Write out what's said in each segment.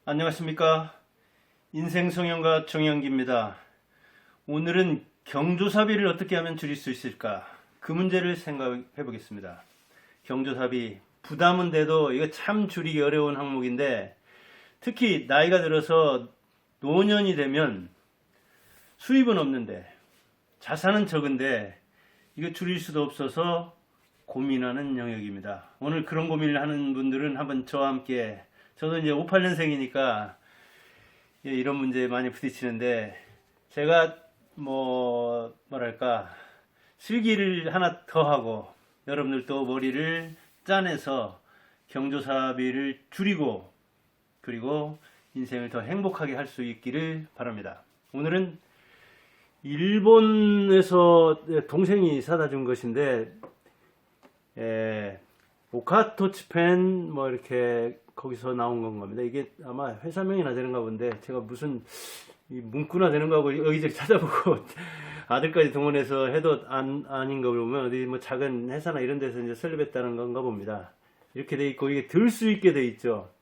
안녕하십니까. 인생성형가 정영기입니다. 오늘은 경조사비를 어떻게 하면 줄일 수 있을까? 그 문제를 생각해 보겠습니다. 경조사비, 부담은 돼도 이거 참 줄이기 어려운 항목인데, 특히 나이가 들어서 노년이 되면 수입은 없는데, 자산은 적은데, 이거 줄일 수도 없어서 고민하는 영역입니다. 오늘 그런 고민을 하는 분들은 한번 저와 함께, 저도 이제 58년생이니까 이런 문제에 많이 부딪히는데, 제가 뭐랄까 실기를 하나 더 하고 여러분들도 머리를 짜내서 경조사비를 줄이고 그리고 인생을 더 행복하게 할 수 있기를 바랍니다. 오늘은 일본에서 동생이 사다 준 것인데, 오카토치펜 뭐 이렇게 거기서 나온 건 겁니다. 이게 아마 회사명이나 되는가 본데, 제가 무슨 문구나 되는가 하고 여기저기 찾아보고 아들까지 동원해서 해도 아닌 거 보면 어디 뭐 작은 회사나 이런 데서 이제 설립했다는 건가 봅니다. 이렇게 돼 있고 이게 들 수 있게 돼 있죠.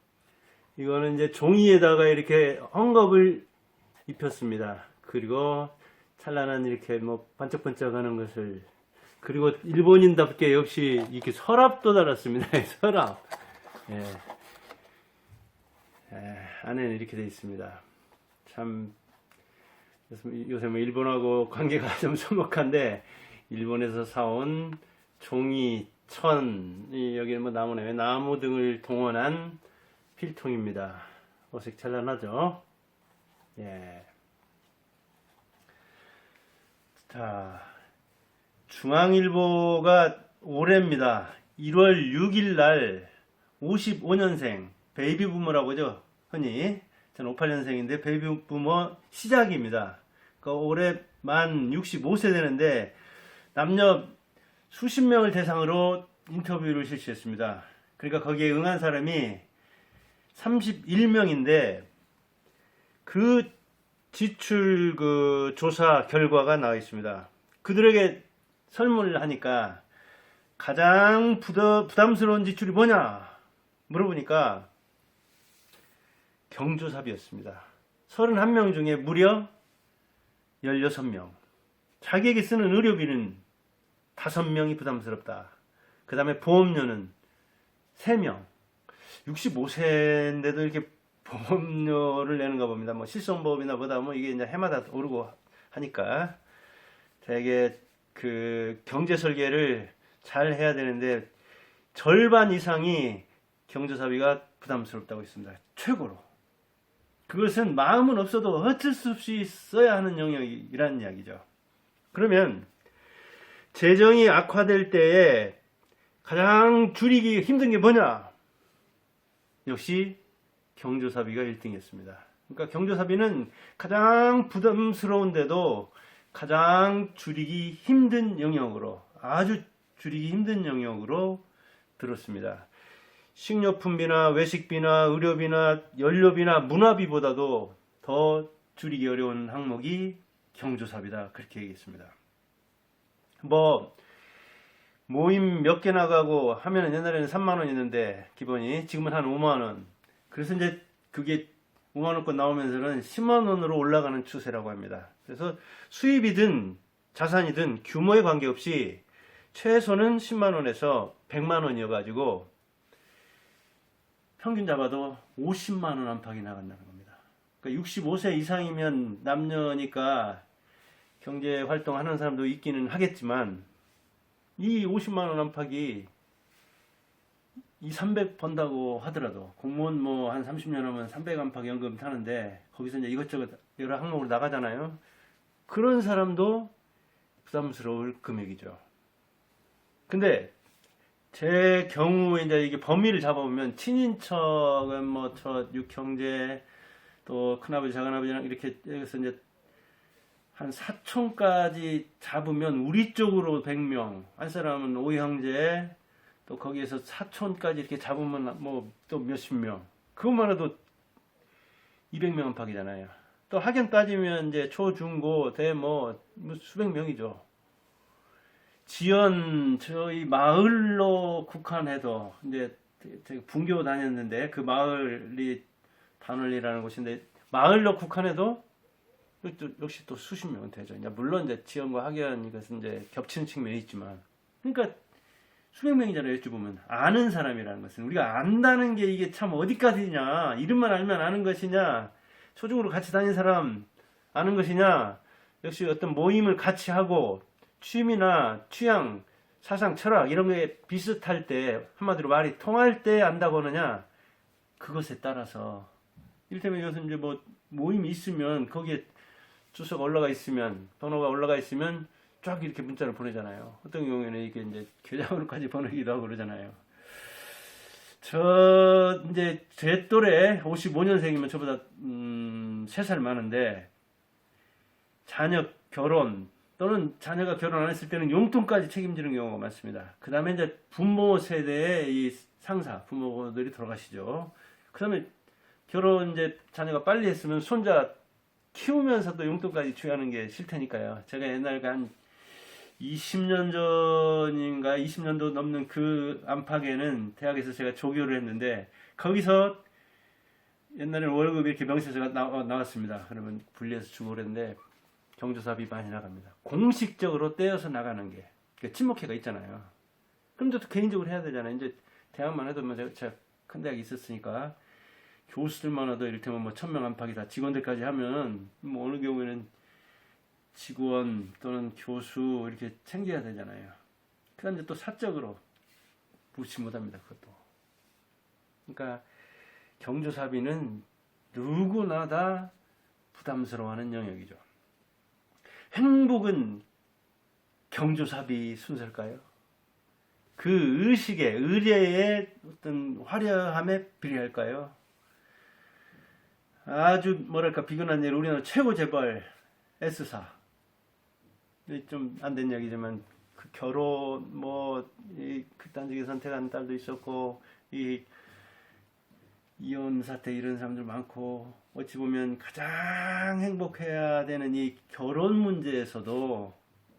이거는 이제 종이에다가 이렇게 헝겊을 입혔습니다. 그리고 찬란한 이렇게 뭐 반짝반짝하는 것을, 그리고 일본인답게 역시 이렇게 서랍도 달았습니다. 서랍. 예. 안에는 이렇게 돼 있습니다. 참 요새 뭐 일본하고 관계가 좀 서먹한데, 일본에서 사온 종이, 천, 여기는 뭐 나무네, 나무 등을 동원한 필통입니다. 어색찬란하죠? 예. 자, 중앙일보가 올해입니다. 1월 6일 날 55년생 베이비 부머라고 하죠. 흔히 저는 58년생인데 베이비 부머 시작입니다. 그러니까 올해 만 65세 되는데 남녀 수십 명을 대상으로 인터뷰를 실시했습니다. 그러니까 거기에 응한 사람이 31명인데 그 지출 그 조사 결과가 나와 있습니다. 그들에게 설문을 하니까 가장 부담스러운 지출이 뭐냐 물어보니까 경조사비였습니다. 31명 중에 무려 16명. 자기에게 쓰는 의료비는 5명이 부담스럽다. 그 다음에 보험료는 3명. 65세인데도 이렇게 보험료를 내는가 봅니다. 뭐 실손보험이나 보다 뭐 이게 이제 해마다 오르고 하니까 되게 그 경제 설계를 잘 해야 되는데 절반 이상이 경조사비가 부담스럽다고 했습니다. 최고로. 그것은 마음은 없어도 어쩔 수 없이 써야 하는 영역이라는 이야기죠. 그러면 재정이 악화될 때에 가장 줄이기 힘든 게 뭐냐? 역시 경조사비가 1등이었습니다. 그러니까 경조사비는 가장 부담스러운데도 가장 줄이기 힘든 영역으로, 아주 줄이기 힘든 영역으로 들었습니다. 식료품비나 외식비나 의료비나 연료비나 문화비보다도 더 줄이기 어려운 항목이 경조사비다. 그렇게 얘기했습니다. 뭐 모임 몇 개 나가고 하면은 옛날에는 3만 원이었는데 기본이 지금은 한 5만 원. 그래서 이제 그게 5만 원권 나오면서는 10만 원으로 올라가는 추세라고 합니다. 그래서 수입이든 자산이든 규모에 관계없이 최소는 10만 원에서 100만 원이어가지고 평균 잡아도 50만 원 안팎이 나간다는 겁니다. 그러니까 65세 이상이면 남녀니까 경제 활동하는 사람도 있기는 하겠지만 이 50만 원 안팎이 300 번다고 하더라도, 공무원 뭐 한 30년 하면 300 안팎 연금 타는데 거기서 이제 이것저것 여러 항목으로 나가잖아요. 그런 사람도 부담스러울 금액이죠. 근데 제 경우에 이제 이게 범위를 잡아보면 친인척은 뭐 저 육형제 또 큰아버지 작은아버지랑 이렇게 해서 이제 한 사촌까지 잡으면 우리 쪽으로 100명, 한 사람은 오형제, 또 거기에서 사촌까지 이렇게 잡으면 뭐 또 몇십 명. 그것만 해도 200명 안팎이잖아요. 또 학연 따지면 이제 초, 중, 고, 대 뭐 수백 명이죠. 지연 저희 마을로 국한해도 이제 제가 분교 다녔는데 그 마을이 반월리라는 곳인데 마을로 국한해도 역시 또 수십 명은 되죠. 이제 물론 이제 지연과 학연 이것은 이제 겹치는 측면이 있지만, 그러니까 수백 명이잖아요. 어찌 보면 아는 사람이라는 것은 우리가 안다는 게 이게 참 어디까지냐, 이름만 알면 아는 것이냐, 초중으로 같이 다닌 사람 아는 것이냐, 역시 어떤 모임을 같이 하고 취미나 취향, 사상, 철학 이런 게 비슷할 때, 한마디로 말이 통할 때 안다고 하느냐, 그것에 따라서 이를테면 이것은 이제 뭐 모임이 있으면 거기에 주소가 올라가 있으면, 번호가 올라가 있으면 쫙 이렇게 문자를 보내잖아요. 어떤 경우에는 이게 이제 계좌번호까지 보내기도 하고 그러잖아요. 저 이제 제 또래 55년생이면 저보다 3살 많은데, 자녀 결혼 또는 자녀가 결혼 안 했을 때는 용돈까지 책임지는 경우가 많습니다. 그 다음에 이제 부모 세대의 이 상사, 부모들이 돌아가시죠. 그 다음에 결혼 이제 자녀가 빨리 했으면 손자 키우면서도 용돈까지 취하는 게 싫다니까요. 제가 옛날 한 20년 전인가 20년도 넘는 그 안팎에는 대학에서 제가 조교를 했는데, 거기서 옛날에는 월급 이렇게 명세서가 나왔습니다. 그러면 분리해서 주고 그랬는데 경조사비 많이 나갑니다. 공식적으로 떼어서 나가는 게, 그러니까 친목회가 있잖아요. 그럼 또 개인적으로 해야 되잖아요. 이제 대학만 해도 뭐 제가 큰 대학이 있었으니까 교수들만 해도 이를테면 뭐 1000명 안팎이다. 직원들까지 하면 뭐 어느 경우에는 직원 또는 교수 이렇게 챙겨야 되잖아요. 그다음 이제 또 사적으로 무시 못합니다. 그것도. 그러니까 경조사비는 누구나 다 부담스러워하는 영역이죠. 행복은 경조사비 순서일까요? 그 의식의, 의례의 어떤 화려함에 비례할까요? 아주 뭐랄까 비근한 일, 우리나라 최고 재벌 S사, 좀 안 된 얘기지만 그 결혼 뭐 극단적인 선택한 딸도 있었고, 이 이혼 사태 이런 사람들 많고, 어찌 보면 가장 행복해야 되는 이 결혼 문제에서도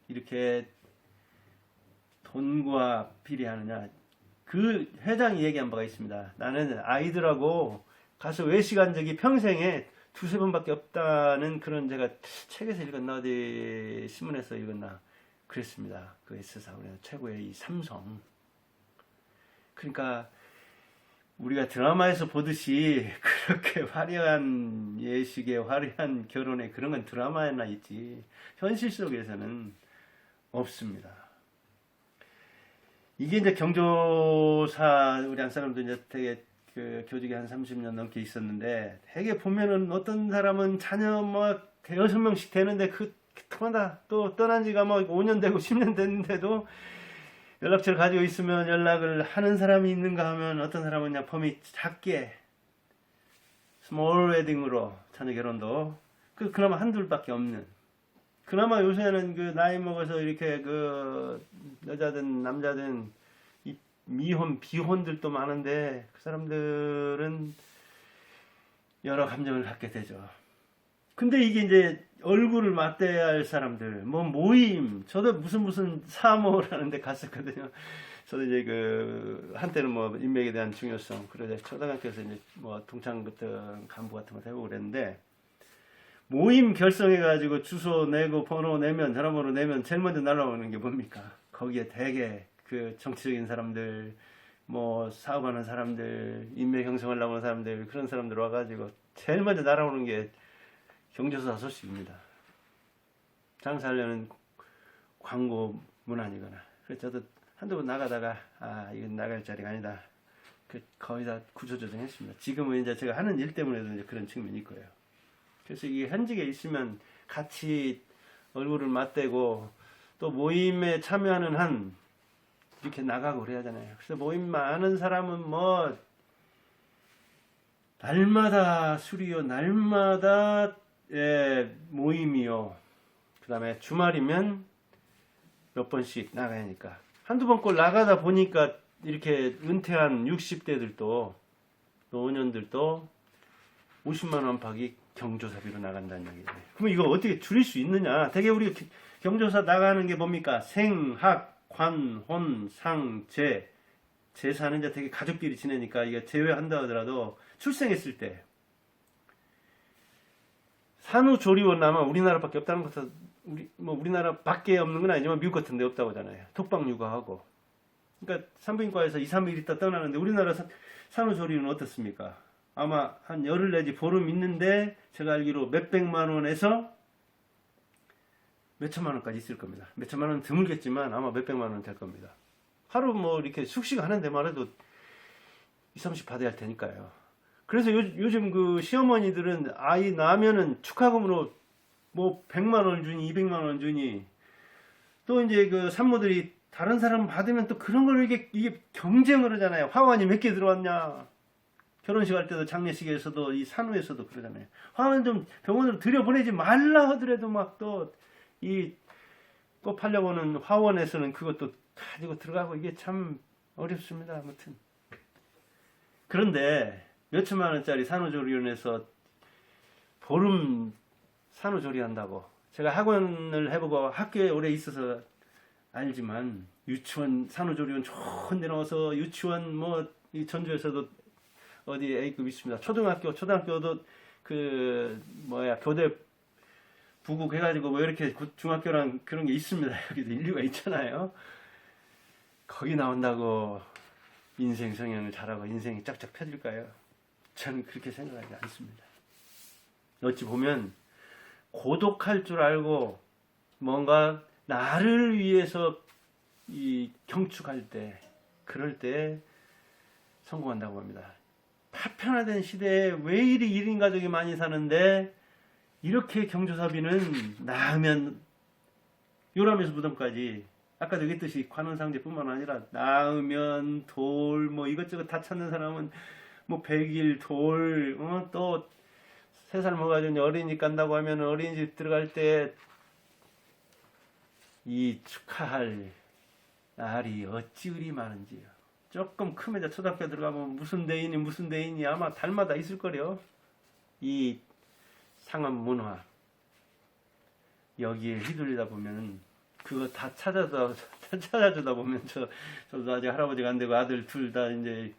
이렇게 돈과 비례하느냐. 그 회장이 얘기한 바가 있습니다. 나는 아이들하고 가서 외식한 적이 평생에 두세 번밖에 없다는 그런, 제가 책에서 읽었나 어디 신문에서 읽었나 그랬습니다. 그 S사, 우리나라 최고의 이 삼성. 그러니까 우리가 드라마에서 보듯이 그렇게 화려한 예식에 화려한 결혼에 그런 건 드라마에나 있지 현실 속에서는 없습니다. 이게 이제 경조사, 우리 한 사람도 이제 되게 그 교직에 한 30년 넘게 있었는데, 되게 보면은 어떤 사람은 자녀 뭐 대여섯 명씩 되는데 그 통하다 또 떠난 지가 뭐 5년 되고 10년 됐는데도 연락처를 가지고 있으면 연락을 하는 사람이 있는가 하면, 어떤 사람은 그냥 범위 작게 스몰 웨딩으로 자녀 결혼도 그나마 한둘밖에 없는, 그나마 요새는 그 나이 먹어서 이렇게 그 여자든 남자든 이 미혼 비혼들도 많은데, 그 사람들은 여러 감정을 갖게 되죠. 근데 이게 이제 얼굴을 맞대야 할 사람들, 뭐 모임, 저도 무슨 사모라는 데 갔었거든요. 저도 이제 그 한때는 뭐 인맥에 대한 중요성, 그러자 초등학교에서 이제 뭐 동창 같은 간부 같은 거 해보고 그랬는데, 모임 결성해가지고 주소 내고 번호 내면, 전화번호 내면 제일 먼저 날라오는 게 뭡니까? 거기에 되게 그 정치적인 사람들, 뭐 사업하는 사람들, 인맥 형성하려고 하는 사람들, 그런 사람들 와가지고 제일 먼저 날아오는 게 경조사 소식입니다. 장사하려는 광고 문안이거나. 그래서 저도 한두 번 나가다가, 이건 나갈 자리가 아니다. 거의 다 구조조정했습니다. 지금은 이제 제가 하는 일 때문에도 이제 그런 측면이 있고요. 그래서 이게 현직에 있으면 같이 얼굴을 맞대고, 또 모임에 참여하는 한 이렇게 나가고 그래야 하잖아요. 그래서 모임 많은 사람은 뭐 날마다 술이요, 날마다 모임이요, 그 다음에 주말이면 몇 번씩 나가야 하니까, 한두 번 꼴 나가다 보니까 이렇게 은퇴한 60대들도 노년들도 50만 원 안팎이 경조사비로 나간다는 얘기죠. 그럼 이거 어떻게 줄일 수 있느냐? 되게 우리 경조사 나가는 게 뭡니까? 생, 학, 관, 혼, 상, 제. 제사는 이제 되게 가족끼리 지내니까 이게 제외한다 하더라도 출생했을 때, 산후조리원 아마 우리나라밖에 없다는 것도 우리나라밖에 없는 건 아니지만 미국 같은 데 없다고 하잖아요. 독방 육아하고. 그러니까 산부인과에서 2, 3일 있다 떠나는데 우리나라 산후조리원은 어떻습니까? 아마 한 열흘 내지 보름 있는데 제가 알기로 몇백만 원에서 몇천만 원까지 있을 겁니다. 몇천만 원 드물겠지만 아마 몇백만 원 될 겁니다. 하루 이렇게 숙식 하는 데만 해도 2, 30 받아야 할 테니까요. 그래서 요즘 그 시어머니들은 아이 낳으면은 축하금으로 100만 원 주니 200만 원 주니 또 이제 그 산모들이 다른 사람 받으면 또 그런 걸 이게 경쟁을 하잖아요. 화환이 몇 개 들어왔냐. 결혼식 할 때도 장례식에서도 이 산후에서도 그러잖아요. 화환 좀 병원으로 들여보내지 말라 하더라도 막 또 이 꼭 팔려고 하는 화원에서는 그것도 가지고 들어가고 이게 참 어렵습니다. 아무튼. 그런데 몇천만 원짜리 산후조리원에서 보름 산후조리한다고 제가 학원을 해보고 학교에 오래 있어서 알지만 유치원 산후조리원 좋은 데 나와서 유치원 이 전주에서도 어디 A급 있습니다. 초등학교도 교대 부국 해가지고 이렇게 중학교랑 그런 게 있습니다. 여기도 인류가 있잖아요. 거기 나온다고 인생 성향을 잘하고 인생이 쫙쫙 펴질까요? 저는 그렇게 생각하지 않습니다. 어찌 보면 고독할 줄 알고 뭔가 나를 위해서 경축할 때 그럴 때 성공한다고 합니다. 파편화된 시대에 왜 이리 1인 가족이 많이 사는데 이렇게 경조사비는 낳으면 요람에서 무덤까지 아까도 얘기했듯이 관원상제뿐만 아니라 낳으면 돌 이것저것 다 찾는 사람은 100일 돌 또 3살 먹어가지고 어린이집 간다고 하면 어린이집 들어갈 때 이 축하할 날이 어찌 그리 많은지요. 조금 크면 초등학교 들어가면 무슨 대인이 아마 달마다 있을 거래요. 이 상업 문화 여기에 휘둘리다 보면 그거 다 찾아주다 보면 저도 아직 할아버지가 안 되고 아들 둘 다 이제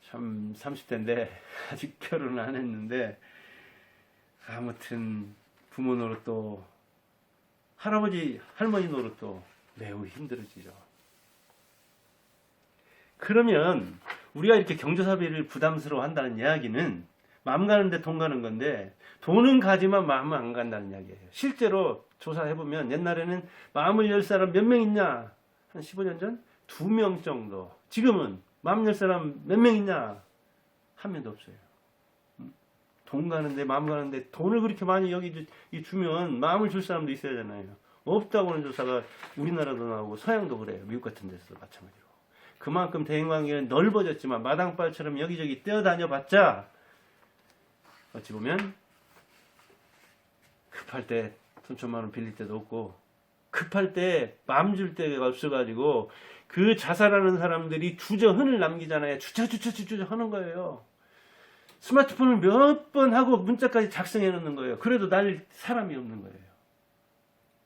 참 30대인데 아직 결혼을 안 했는데 아무튼 부모 노릇도 할머니 노릇도 매우 힘들어지죠. 그러면 우리가 이렇게 경조사비를 부담스러워 한다는 이야기는 마음 가는데 돈 가는 건데 돈은 가지만 마음은 안 간다는 이야기예요. 실제로 조사해보면 옛날에는 마음을 열 사람 몇 명 있냐? 한 15년 전? 2명 정도. 지금은 마음 열 사람 몇 명 있냐? 한 명도 없어요. 돈 가는데 마음 가는데 돈을 그렇게 많이 여기 주면 마음을 줄 사람도 있어야 하잖아요. 없다고 하는 조사가 우리나라도 나오고 서양도 그래요. 미국 같은 데서도 마찬가지고. 그만큼 대인관계는 넓어졌지만 마당발처럼 여기저기 뛰어다녀 봤자 어찌 보면 급할 때 천천만 원 빌릴 때도 없고 급할 때 마음 줄 때가 없어가지고 그 자살하는 사람들이 주저흔을 남기잖아요. 주저 하는 거예요. 스마트폰을 몇 번 하고 문자까지 작성해 놓는 거예요. 그래도 날 사람이 없는 거예요.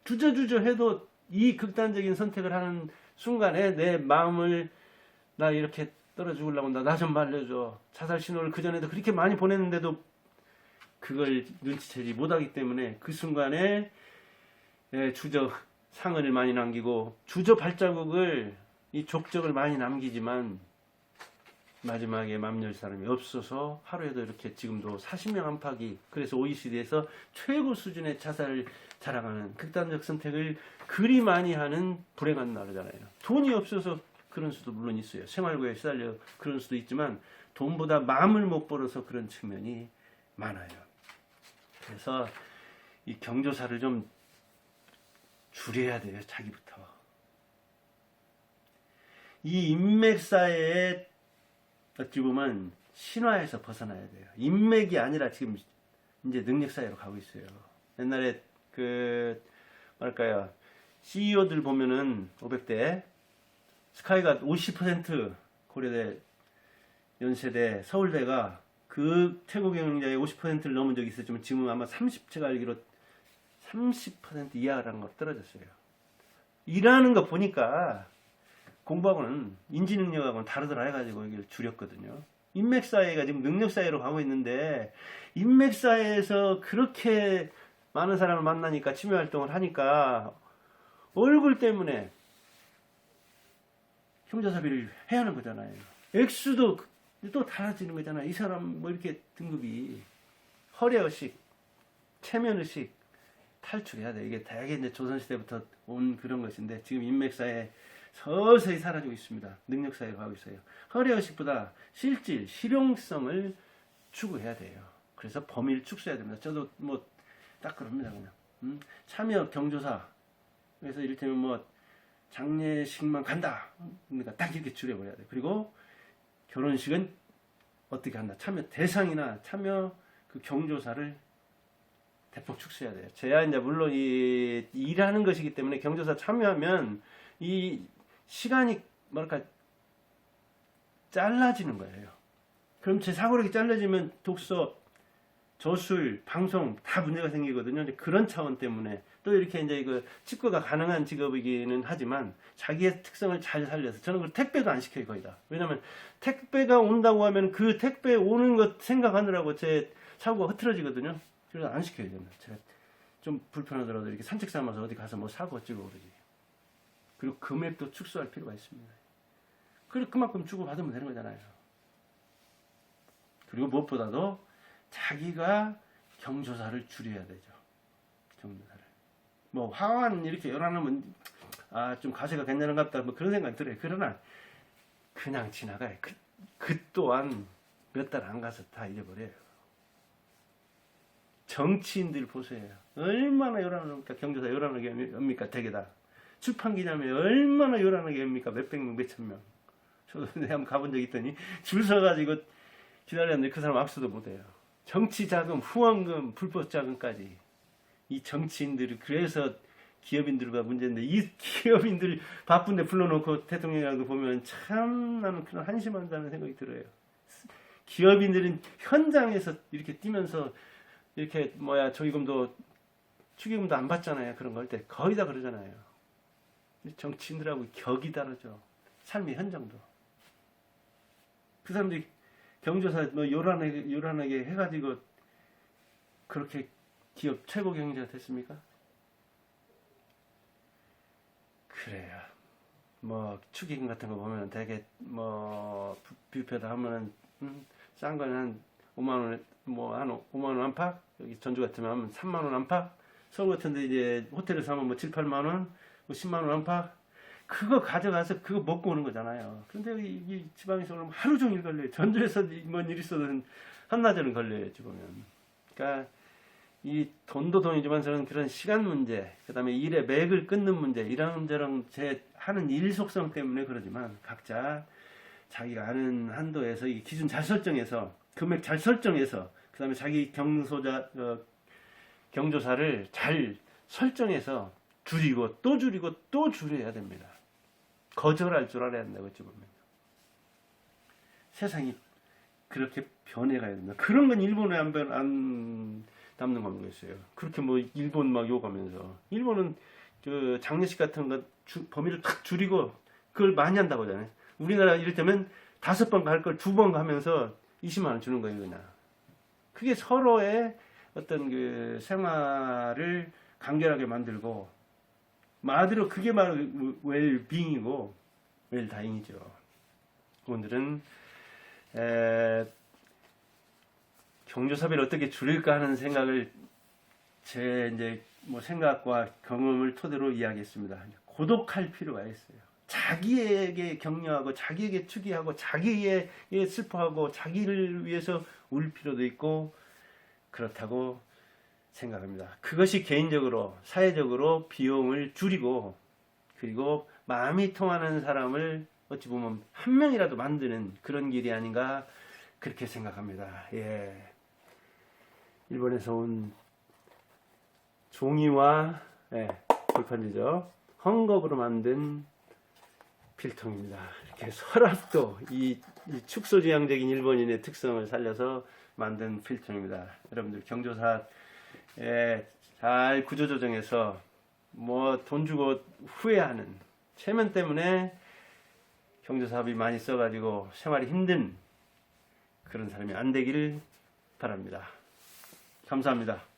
주저 해도 이 극단적인 선택을 하는 순간에 내 마음을 나 이렇게 떨어 죽으려고 한다. 나 좀 말려줘. 자살 신호를 그전에도 그렇게 많이 보냈는데도 그걸 눈치채지 못하기 때문에 그 순간에 주저 상흔을 많이 남기고 주저 발자국을 이 족적을 많이 남기지만 마지막에 마음 열 사람이 없어서 하루에도 이렇게 지금도 40명 안팎이 그래서 OECD에서 최고 수준의 자살을 자랑하는 극단적 선택을 그리 많이 하는 불행한 나라잖아요. 돈이 없어서 그런 수도 물론 있어요. 생활고에 시달려 그런 수도 있지만 돈보다 마음을 못 벌어서 그런 측면이 많아요. 그래서 이 경조사를 좀 줄여야 돼요. 자기부터. 이 인맥사회에 어찌 보면 신화에서 벗어나야 돼요. 인맥이 아니라 지금 이제 능력사회로 가고 있어요. 옛날에 CEO들 보면은 500대 스카이가 50% 고려대, 연세대, 서울대가 그 최고 경영자의 50%를 넘은 적이 있었지만 지금 아마 제가 알기로 30% 이하라는 걸 떨어졌어요. 일하는 거 보니까 공부하고는 인지능력하고는 다르더라 해가지고 여기를 줄였거든요. 인맥사회가 지금 능력사회로 가고 있는데 인맥사에서 그렇게 많은 사람을 만나니까, 취미 활동을 하니까 얼굴 때문에 경조사비를 해야 하는 거잖아요. 액수도 또 달라지는 거잖아요. 이 사람 뭐 이렇게 등급이 허례의식, 체면의식 탈출해야 돼. 이게 대개 이제 조선시대부터 온 그런 것인데 지금 인맥사에 서서히 사라지고 있습니다. 능력사회로 가고 있어요. 허례의식보다 실질, 실용성을 추구해야 돼요. 그래서 범위를 축소해야 됩니다. 저도 뭐 딱 그럽니다. 그냥 참여 경조사, 그래서 이를테면 뭐 장례식만 간다, 그러니까 딱 이렇게 줄여버려야 돼. 그리고 결혼식은 어떻게 한다, 참여 대상이나 참여 그 경조사를 대폭 축소해야 돼요. 제가 이제 물론 이 일하는 것이기 때문에 경조사 참여하면 이 시간이 뭐랄까 잘라지는 거예요. 그럼 제 사고력이 잘라지면 독서, 저술, 방송 다 문제가 생기거든요. 이제 그런 차원 때문에 또 이렇게 이제 이거 직구가 가능한 직업이기는 하지만 자기의 특성을 잘 살려서 저는 그 택배도 안 시켜요, 거의 다. 왜냐면 택배가 온다고 하면 그 택배 오는 것 생각하느라고 제 사고가 흐트러지거든요. 그래서 안 시켜야 됩니다. 제가 좀 불편하더라도 이렇게 산책 삼아서 어디 가서 뭐 사고 어찌고 그러지. 그리고 금액도 축소할 필요가 있습니다. 그리고 그만큼 주고 받으면 되는 거잖아요. 그리고 무엇보다도 자기가 경조사를 줄여야 되죠. 경조사를. 뭐 화환 이렇게 열어놓으면 좀 가세가 괜찮은갑다 뭐 그런 생각이 들어요. 그러나 그냥 지나가요. 그 또한 몇 달 안 가서 다 잊어버려요. 정치인들 보세요. 얼마나 요란합니까? 경조사 요란하게 합니까? 대개다. 출판기념회 얼마나 요란하게 합니까? 몇백 명, 몇천 명. 저도 한번 가본 적 있더니 줄 서가지고 기다렸는데 그 사람 악수도 못해요. 정치 자금, 후원금, 불법 자금까지. 이 정치인들이 그래서 기업인들과 문제인데, 이 기업인들 바쁜데 불러놓고 대통령이라도 보면 참 나는 그런 한심한다는 생각이 들어요. 기업인들은 현장에서 이렇게 뛰면서 이렇게 조기금도 축의금도 안 받잖아요. 그런 거 할 때 거의 다 그러잖아요. 정치인들하고 격이 다르죠. 삶의 현장도. 그 사람들이 경조사 뭐 요란하게 해가지고 그렇게 기업 최고 경영자가 됐습니까? 그래요. 뭐 축의금 같은 거 보면 되게 뭐 뷔페다 하면은 싼 거는 한 5만 원, 뭐 한 5만 원 안팎, 여기 전주 같으면 하면 3만 원 안팎, 서울 같은데 이제 호텔을 사면 뭐 7, 8만 원, 뭐 10만 원 안팎, 그거 가져가서 그거 먹고 오는 거잖아요. 그런데 이 지방에서 오면 하루 종일 걸려요. 전주에서 뭔 일 있어도 한나절은 걸려요, 보면. 그러니까 이 돈도 돈이지만 저는 그런 시간 문제, 그 다음에 일의 맥을 끊는 문제, 이런저런 제 하는 일 속성 때문에 그러지만 각자 자기가 아는 한도에서 이 기준 잘 설정해서, 금액 잘 설정해서, 그 다음에 자기 경조사를 잘 설정해서 줄이고 또 줄이고 또 줄여야 됩니다. 거절할 줄 알아야 된다고 어찌 보면. 세상이 그렇게 변해가야 된다. 그런 건 일본에 안 남는 거 모르겠어요. 그렇게 뭐 일본 막 욕하면서. 일본은 그 장례식 같은 거 범위를 탁 줄이고 그걸 많이 한다고 하잖아요. 우리나라 이를테면 5번 갈 걸 2번 가면서 20만 원 주는 거예요, 그냥. 그게 서로의 어떤 그 생활을 간결하게 만들고, 말대로 그게 바로 웰빙이고 웰다잉이죠. 오늘은 경조사비를 어떻게 줄일까 하는 생각을 제 이제 뭐 생각과 경험을 토대로 이야기했습니다. 고독할 필요가 있어요. 자기에게 격려하고 자기에게 축의하고 자기에게 슬퍼하고 자기를 위해서 울 필요도 있고 그렇다고 생각합니다. 그것이 개인적으로 사회적으로 비용을 줄이고 그리고 마음이 통하는 사람을 어찌 보면 한 명이라도 만드는 그런 길이 아닌가 그렇게 생각합니다. 예. 일본에서 온 종이와 골판지죠. 헝겊으로 만든 필통입니다. 이렇게 서랍도 이 축소지향적인 일본인의 특성을 살려서 만든 필통입니다. 여러분들 경조사 잘 구조조정해서 뭐 돈 주고 후회하는 체면 때문에 경조사비 많이 써가지고 생활이 힘든 그런 사람이 안 되기를 바랍니다. 감사합니다.